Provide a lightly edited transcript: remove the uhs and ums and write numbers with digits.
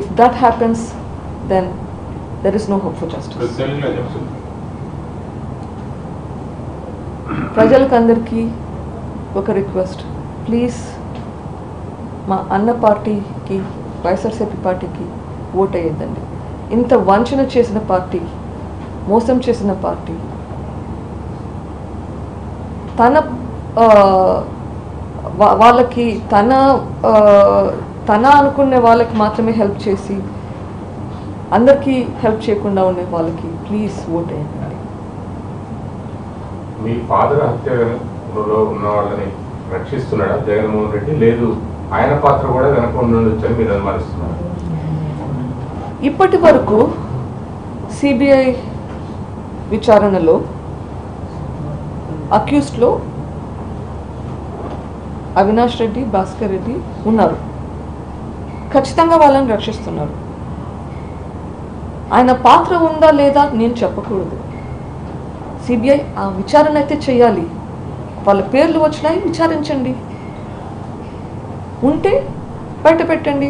If that happens, then there is no hope for justice. ప్రజలకందరికీ ఒక request, please మా అన్న పార్టీకి, వైఎస్ఆర్సీపీ పార్టీకి ఓట్ అయ్యేద్దండి. ఇంత వంచన చేసిన పార్టీ, మోసం చేసిన పార్టీ, తన వాళ్ళకి తన అనుకునే వాళ్ళకి మాత్రమే హెల్ప్ చేసి అందరికీ హెల్ప్ చేయకుండా ఉండే వాళ్ళకి ప్లీజ్ ఓట్ అయ్యండి. మీ ఫాదర్ హత్యలో ఉన్న వాళ్ళని రక్షిస్తున్నాడా జగన్మోహన్ రెడ్డి? లేదు ఆయన పాత్ర కూడా వెనక ఉండొచ్చని మీరు అనుమానిస్తున్నారు? ఇప్పటి వరకు సిబిఐ విచారణలో అక్యూస్డ్లో అవినాష్ రెడ్డి, భాస్కర్ రెడ్డి ఉన్నారు. ఖచ్చితంగా వాళ్ళని రక్షిస్తున్నారు. ఆయన పాత్ర ఉందా లేదా నేను చెప్పకూడదు. సిబిఐ ఆ విచారణ అయితే చేయాలి. వాళ్ళ పేర్లు వచ్చినాయి, విచారించండి. ఉంటే బయట పెట్టండి.